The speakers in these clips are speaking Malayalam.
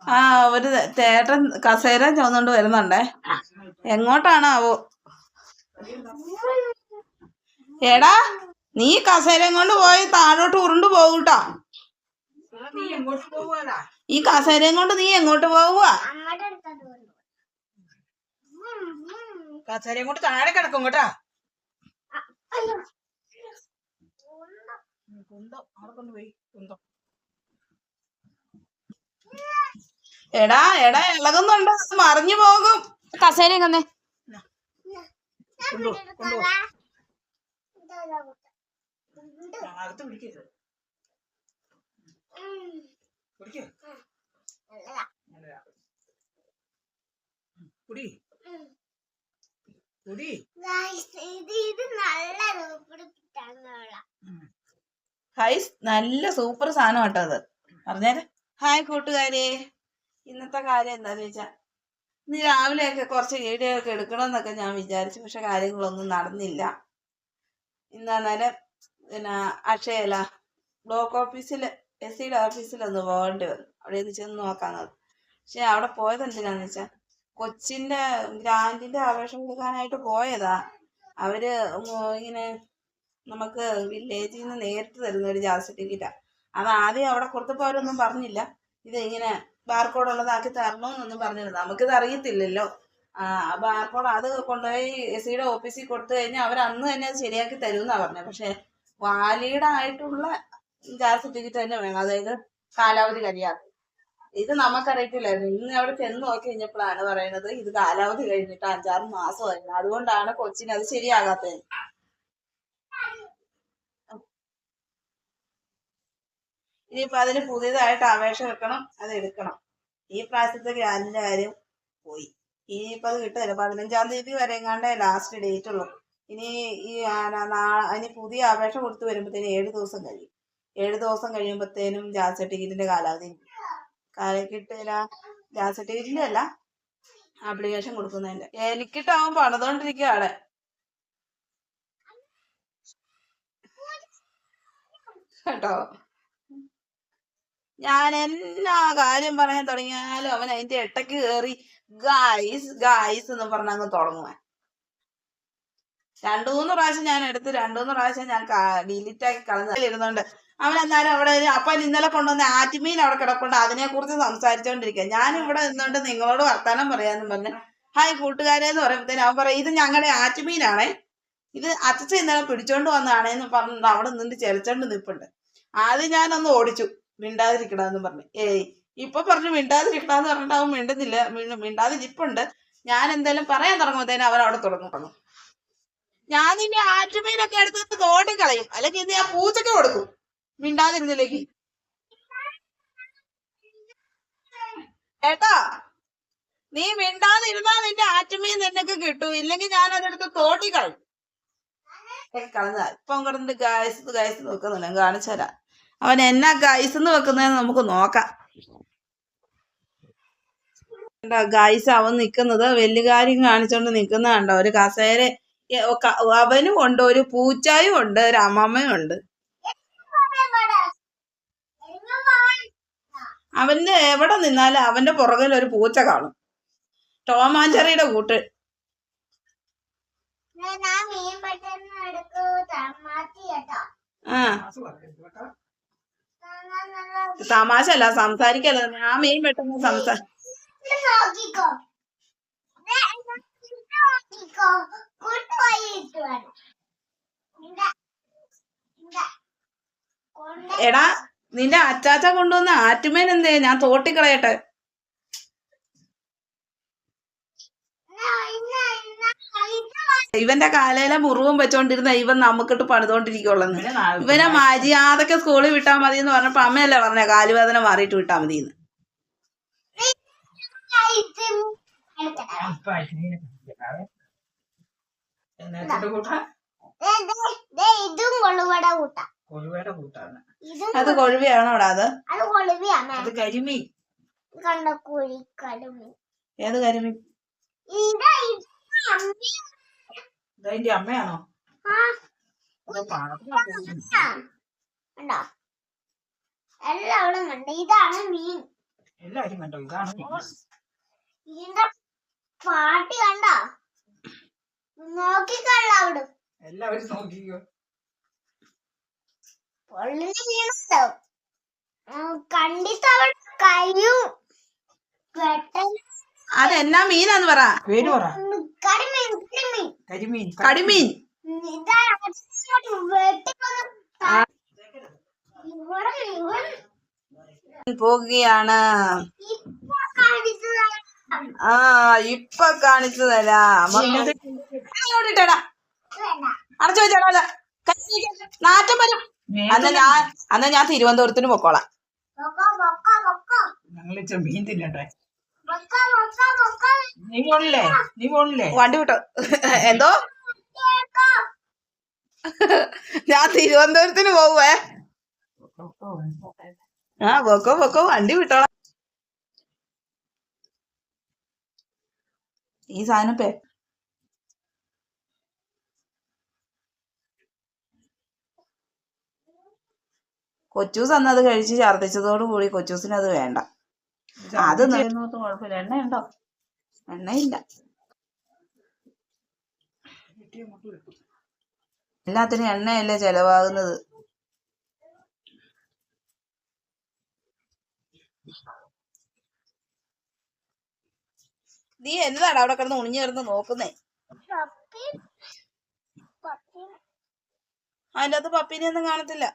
ആ ഒരു ചേട്ടൻ കസേര ചുമന്നുകൊണ്ട് വരുന്നുണ്ടേ. എങ്ങോട്ടാണാവോ? എടാ, നീ കസേരയും കൊണ്ട് പോയി താഴോട്ട് ഉരുണ്ടു പോകൂട്ടാ. ഈ കസേരയും കൊണ്ട് നീ എങ്ങോട്ട് പോവുക? കസേരയും കൊണ്ട് താഴെ കിടക്കും കേട്ടാ. എടാ എടാ, ഇളകുന്നുണ്ട്, മറിഞ്ഞു പോകും. കസേരയും തന്നെ ഹൈസ്, നല്ല സൂപ്പർ സാധനം കേട്ടോ അത്. പറഞ്ഞേരെ. ഹായ് കൂട്ടുകാരെ, ഇന്നത്തെ കാര്യം എന്താന്ന് വെച്ചാ, ഇന്ന് രാവിലെയൊക്കെ കുറച്ച് വീഡിയോ ഒക്കെ എടുക്കണമെന്നൊക്കെ ഞാൻ വിചാരിച്ചു. പക്ഷെ കാര്യങ്ങളൊന്നും നടന്നില്ല. ഇന്നേരം പിന്നെ അക്ഷയല ബ്ലോക്ക് ഓഫീസിൽ SCയുടെ ഓഫീസിലൊന്ന് പോകേണ്ടി വന്നു. അവിടെ ഒന്ന് ചെന്ന് നോക്കാന്നത്. പക്ഷെ അവിടെ പോയത് എന്തിനാന്ന് വെച്ചാൽ, കൊച്ചിൻ്റെ ഗ്രാൻഡിൻ്റെ അപേക്ഷ കൊടുക്കാനായിട്ട് പോയതാ. അവര് ഇങ്ങനെ നമുക്ക് വില്ലേജിൽ നിന്ന് നേരിട്ട് തരുന്ന ഒരു ജാതി സർട്ടിഫിക്കറ്റാണ്. അത് ആദ്യം അവിടെ കൊടുത്തപ്പോൾ അവരൊന്നും പറഞ്ഞില്ല. ഇത് ഇങ്ങനെ ബാർകോഡ് ഉള്ളതാക്കി തരണമെന്നൊന്നും പറഞ്ഞിരുന്നു. നമുക്കിത് അറിയത്തില്ലല്ലോ. ബാർകോഡ് അത് കൊണ്ടുപോയി SCയുടെ ഓഫീസിൽ കൊടുത്തു കഴിഞ്ഞാൽ അവർ അന്ന് തന്നെ അത് ശരിയാക്കി തരുമെന്നാണ് പറഞ്ഞത്. പക്ഷേ വാലിഡ് ആയിട്ടുള്ള ജാതി സർട്ടിഫിക്കറ്റ് തന്നെ വേണം, അതായത് കാലാവധി കഴിയാതെ. ഇത് നമുക്കറിയത്തില്ലായിരുന്നു. ഇന്ന് അവിടെ ചെന്ന് നോക്കി കഴിഞ്ഞപ്പോഴാണ് പറയുന്നത് ഇത് കാലാവധി കഴിഞ്ഞിട്ട് 5-6 മാസമായിരുന്നു. അതുകൊണ്ടാണ് കൊച്ചിന് അത് ശരിയാകാത്തത്. ഇനിയിപ്പോൾ അതിന് പുതിയതായിട്ട് അപേക്ഷ വെക്കണം, അത് എടുക്കണം. ഈ പ്രാവശ്യത്തെ ഗ്രാൻഡിൻ്റെ കാര്യം പോയി. ഇനിയിപ്പോൾ അത് കിട്ടില്ല. 15-ാം തീയതി വരെ എങ്ങാണ്ടേ ലാസ്റ്റ് ഡേറ്റ് ഉള്ളൂ. ഇനി അതിന് പുതിയ അപേക്ഷ കൊടുത്ത് വരുമ്പോഴത്തേനും 7 ദിവസം കഴിയും. 7 ദിവസം കഴിയുമ്പോഴത്തേനും ജാതി സർട്ടിഫിക്കറ്റിൻ്റെ കാലാവധി കിട്ടില്ല. ജാതി സർട്ടിഫിക്കറ്റിൻ്റെ അല്ല, ആപ്ലിക്കേഷൻ കൊടുക്കുന്നതിൻ്റെ. എനിക്കിട്ടാവും പണിതുകൊണ്ടിരിക്കുക അവിടെ കേട്ടോ. ഞാൻ എന്നാ കാര്യം പറയാൻ തുടങ്ങിയാലും അവൻ അതിന്റെ ഇടയ്ക്ക് കയറി ഗായ്സ് ഗായ്സ് എന്ന് പറഞ്ഞങ്ങ് തുടങ്ങുവാൻ. 2-3 പ്രാവശ്യം ഞാൻ എടുത്ത് 2-3 പ്രാവശ്യം ഞാൻ ഡിലീറ്റ് ആക്കി കളഞ്ഞിരുന്നുണ്ട്. അവൻ എന്നാലും അവിടെ അപ്പൻ ഇന്നലെ കൊണ്ടുവന്ന ആറ്റുമീൻ അവിടെ കിടപ്പുണ്ട്, അതിനെ കുറിച്ച് സംസാരിച്ചോണ്ടിരിക്കുക. ഞാൻ ഇവിടെ നിന്നുകൊണ്ട് നിങ്ങളോട് വർത്താനം പറയാന്ന് പറഞ്ഞ് ഹായ് കൂട്ടുകാരെ എന്ന് പറയുമ്പോഴത്തേനും അവൻ പറയും ഇത് ഞങ്ങളുടെ ആറ്റുമീനാണേ, ഇത് അച്ഛൻ ഇന്നലെ പിടിച്ചോണ്ട് വന്നതാണേന്ന് പറഞ്ഞിട്ട് അവിടെ നിന്നിട്ട് ചെലച്ചോണ്ട് നിൽപ്പുണ്ട്. ആദ്യം ഞാനൊന്ന് ഓടിച്ചു, മിണ്ടാതിരിക്കണമെന്ന് പറഞ്ഞു. ഇപ്പൊ പറഞ്ഞു മിണ്ടാതിരിക്കണമെന്ന് പറഞ്ഞിട്ട് അവൻ മിണ്ടുന്നില്ല, മിണ്ടാതിരിപ്പുണ്ട്. ഞാൻ എന്തായാലും പറയാൻ തുടങ്ങുമ്പോഴത്തേനും അവൻ അവിടെ തുടങ്ങും. ഞാൻ നിന്നെ ആറ്റുമീനൊക്കെ എടുത്ത് തോട്ടി കളയും, അല്ലെങ്കിൽ ഇന്ന് ഞാൻ പൂച്ചക്ക് കൊടുക്കും മിണ്ടാതിരുന്നിലേക്ക്. ഏട്ടാ, നീ മിണ്ടാതിരുന്നാ നിന്റെ ആറ്റുമീൻ നിനക്ക് കിട്ടും, ഇല്ലെങ്കിൽ ഞാൻ അതെടുത്ത് തോട്ടി കളയും. കളഞ്ഞ ഇപ്പം കിടന്നിട്ട് ഗായ്സ് നോക്കുന്നില്ല, കാണിച്ചു തരാം. അവൻ എന്നാ ഗൈസ് എന്ന് വെക്കുന്നതെന്ന് നമുക്ക് നോക്കാം. ഗൈസ് അവൻ നിക്കുന്നത് വലിയ കാര്യം കാണിച്ചോണ്ട് നിക്കുന്ന കണ്ടോ. ഒരു കസേര അവനും ഉണ്ട്, ഒരു പൂച്ചായും ഉണ്ട്, ഒരു അമ്മമ്മയും ഉണ്ട്. അവന്റെ എവിടെ നിന്നാലും അവന്റെ പുറകിൽ ഒരു പൂച്ച കാണും. ടോമാഞ്ചറിയുടെ കൂട്ട്. തമാശ അല്ല, സംസാരിക്കല്ല. ഞാൻ മീൻ പെട്ടെന്ന് എടാ, നിന്റെ അച്ചാച്ച കൊണ്ടുവന്ന ആറ്റുമേൻ എന്തേ? ഞാൻ തോട്ടിക്കളയട്ടെ. ഇവന്റെ കാലയിലെ മുറിവും വെച്ചോണ്ടിരുന്ന ഇവൻ നമുക്കിട്ട് പണിതോണ്ടിരിക്കുള്ളന്ന്. ഇവനെ മര്യാദക്ക് സ്കൂളിൽ വിട്ടാൽ മതി എന്ന് പറഞ്ഞപ്പോ അമ്മയല്ലേ പറഞ്ഞ കാലുവേദന മാറിയിട്ട് വിട്ടാൽ മതി എന്ന്. അത് കൊഴുവയാണോടാ? അത് കരിമീൻ. ഏത് കരിമീൻ? ഇതിന്റെ അമ്മയാണോ? എല്ലാവരും കണ്ട ഇതാണ് മീൻ. എല്ലാരും കണ്ടോ? ഇതാണ് ഇതിന്റെ പാട്ടി കണ്ട നോക്കിക്കള്ള അവിടെ എല്ലാവരും നോക്കിക്കോ. പൊള്ളിന് വീണോ കണ്ടിട്ട് അവൾ കയ്യും അതെന്നാ മീനാന്ന് പറ. പേര് പറ. കരിമീൻ കരിമീൻ കരിമീൻ. കടിമീൻ. പോകുകയാണ്. ആ ഇപ്പൊ കാണിച്ചു തരാം. ഇട്ടടാ അടച്ചു വെച്ചാടാ നാറ്റം വരും. അന്ന് ഞാൻ തിരുവനന്തപുരത്തിന് പൊക്കോളാം. ഞങ്ങൾ മീൻ തിന്നട്ടെ. നീ പോണില്ലേ? നീ പോണില്ലേ? വണ്ടി വിട്ടോ. എന്തോ ഞാൻ തിരുവനന്തപുരത്തിന് പോവേ. ആ പൊക്കോ പൊക്കോ വണ്ടി വിട്ടോളാം. ഈ സാധനം കൊച്ചൂസ് അന്നത് കഴിച്ച് ഛർദ്ദിച്ചതോട് കൂടി കൊച്ചൂസിന് അത് വേണ്ട. അത് നിന്നോട്ട് കുഴപ്പമില്ല. എണ്ണയുണ്ടോ? എണ്ണയില്ല. എല്ലാത്തിനും എണ്ണയല്ലേ ചെലവാകുന്നത്. നീ എന്നതാണ് അവിടെ കിടന്ന് ഉണിഞ്ഞു കിടന്ന് നോക്കുന്നേ? അതിൻ്റെ അകത്ത് പപ്പീനെ ഒന്നും കാണത്തില്ല.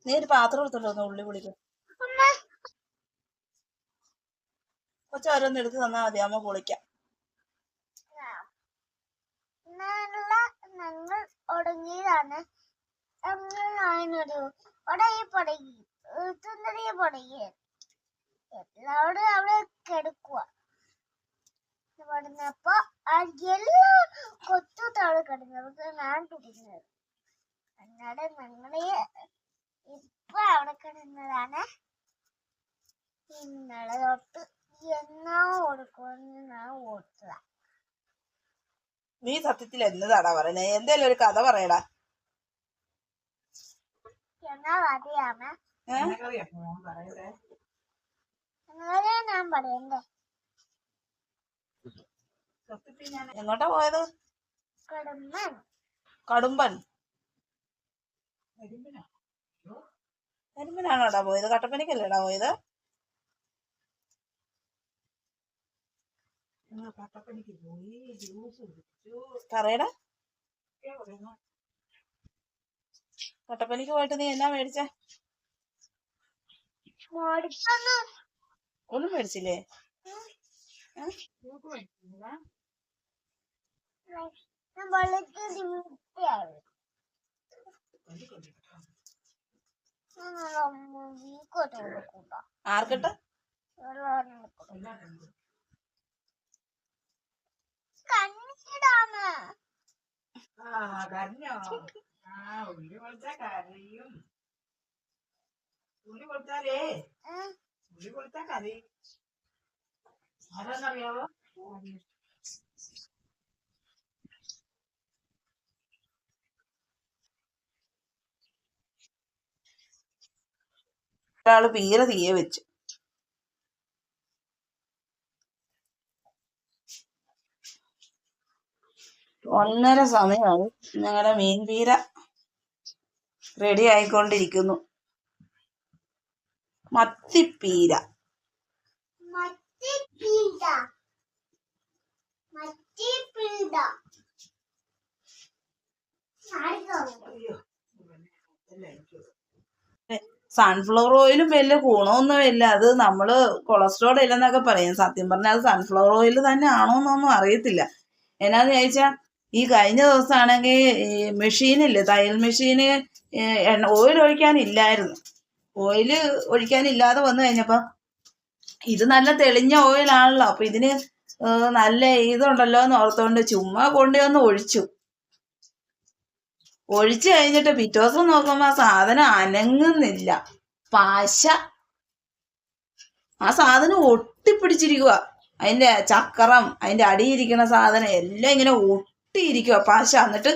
നീ ഒരു പാത്രം എടുത്തോണ്ട് ഉള്ളി പൊളിക്കും. കൊച്ചോരോന്ന് എടുത്ത് തന്നാ മതി, അമ്മ പൊളിക്കാം. ഞങ്ങൾ ഒടുങ്ങിയതാണ്. എല്ലാവരും അവിടെ കിടക്കുക. പറഞ്ഞപ്പോ എല്ലാ കൊച്ചുത്താണ് കിടന്നത്. ഞാൻ കുടിക്കുന്നത് അന്നാട് ഞങ്ങളെ ഇപ്പൊ അവിടെ കിടന്നതാണ്. ഇന്നലെ തൊട്ട് എന്നാ കൊടുക്കുമെന്ന് ഞാൻ ഓർത്തതാ. നീ സത്യത്തിൽ എന്നതാടാ പറയണേ? എന്തേലും ഒരു കഥ പറയടാ. എന്നാ പറയാമേ? ഞാൻ പറയണ്ടേ? എങ്ങോട്ടാ പോയത്? കടുമ്പൻ. കടുമ്പൻ കരിമ്പനാണോടാ പോയത്? കട്ടപ്പനക്കല്ലേടാ പോയത്? പറയടാ. കട്ടപ്പനക്ക് പോയിട്ട് നീ എന്നാ മേടിച്ചേ? ഒന്നും മേടിച്ചില്ലേ? ആർക്കിട്ട്? ഉള്ളി പൊളിച്ചാ കറിയും. ഉള്ളി പൊളിച്ചാലേ ഉള്ളി പൊളിച്ചാ കറി ആരാന്നറിയാവോ? ഒരാള് പീര തീയെ വെച്ചു. ഒന്നര സമയമായി. ഞങ്ങളുടെ മീൻ പീര റെഡി ആയിക്കൊണ്ടിരിക്കുന്നു. മത്തിപ്പീര. സൺഫ്ലവർ ഓയിലും വലിയ ഗുണമൊന്നുമില്ല. അത് നമ്മള് കൊളസ്ട്രോൾ ഇല്ലെന്നൊക്കെ പറയും. സത്യം പറഞ്ഞാൽ അത് സൺഫ്ലവർ ഓയിൽ തന്നെ ആണോന്നൊന്നും അറിയത്തില്ല. എന്നാന്ന് ചോദിച്ചാൽ ഈ കഴിഞ്ഞ ദിവസമാണെങ്കിൽ ഈ മെഷീനില്ലേ, തയ്യൽ മെഷീന് ഓയിൽ ഒഴിക്കാനില്ലായിരുന്നു. ഓയില് ഒഴിക്കാനില്ലാതെ വന്നു കഴിഞ്ഞപ്പോ ഇത് നല്ല തെളിഞ്ഞ ഓയിലാണല്ലോ, അപ്പൊ ഇതിന് നല്ല ഇതുണ്ടല്ലോ എന്ന് ഓർത്തോണ്ട് ചുമ്മാ കൊണ്ടുവന്ന് ഒഴിച്ചു കഴിഞ്ഞിട്ട് പിറ്റേ ദിവസം നോക്കുമ്പോ ആ സാധനം അനങ്ങുന്നില്ല. പശ. ആ സാധനം ഒട്ടിപ്പിടിച്ചിരിക്കുക. അതിന്റെ ചക്രം, അതിന്റെ അടിയിരിക്കുന്ന സാധനം എല്ലാം ഇങ്ങനെ ഒട്ടിയിരിക്കുക പാശ. എന്നിട്ട്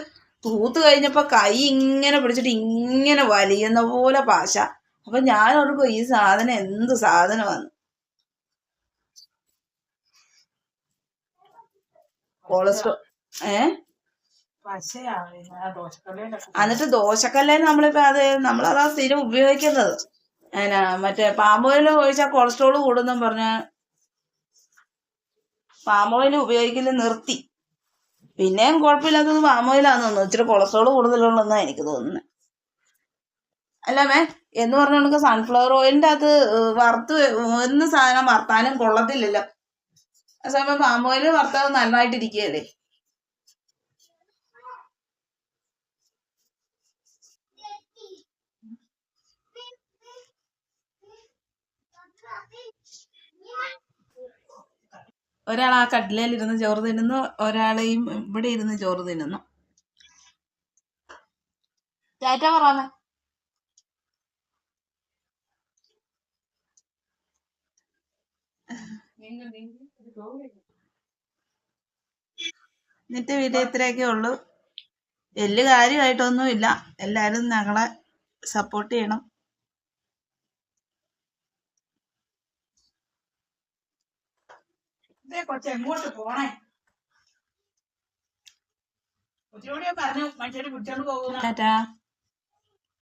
തൂത്ത് കഴിഞ്ഞപ്പോ കൈ ഇങ്ങനെ പിടിച്ചിട്ട് ഇങ്ങനെ വലിയുന്ന പോലെ പാശ. അപ്പൊ ഞാൻ ഓർക്കും ഈ സാധനം എന്ത് സാധനമാണ്. കൊളസ്ട്രോൾ എന്നിട്ട് ദോശക്കല്ലേന് നമ്മളിപ്പോ നമ്മളതാ സ്ഥിരം ഉപയോഗിക്കുന്നത്. മറ്റേ പാം ഓയിൽ ഒഴിച്ചാൽ കൊളസ്ട്രോൾ കൂടുന്നും പറഞ്ഞ പാം ഓയിൽ ഉപയോഗിക്കല് നിർത്തി. പിന്നെയും കുഴപ്പമില്ലാത്തത് പാം ഓയിലാന്ന് തോന്നുന്നു. ഇച്ചിരി കൊളസ്ട്രോൾ കൂടുതലുള്ളതെന്നാണ് എനിക്ക് തോന്നുന്നത്. അല്ലാമേ എന്ന് പറഞ്ഞ നമുക്ക് സൺഫ്ലവർ ഓയിലിന്റെ അകത്ത് വറുത്ത് ഒന്ന് സാധനം വറുത്താലും കൊള്ളത്തില്ലല്ലോ. ആ സമയം പാം ഓയിൽ വറുത്തത് നന്നായിട്ടിരിക്കുകയല്ലേ. ഒരാൾ ആ കട്ടിലയിൽ ഇരുന്ന് ചോറ് തിന്നുന്നു, ഒരാളെയും ഇവിടെ ഇരുന്ന് ചോറ് തിന്നുന്നു. ടാറ്റ പറയാമേ. എന്നിട്ട് വീട്ടിൽ ഇത്രയൊക്കെ ഉള്ളു. വലിയ കാര്യമായിട്ടൊന്നുമില്ല. എല്ലാവരും ഞങ്ങളെ സപ്പോർട്ട് ചെയ്യണം. എങ്ങോട്ട് പോണേ? കൊച്ചിനോട് ഞാൻ പറഞ്ഞു മനുഷ്യര് പിടിച്ചോണ്ട് പോകുന്ന. ടാറ്റാ.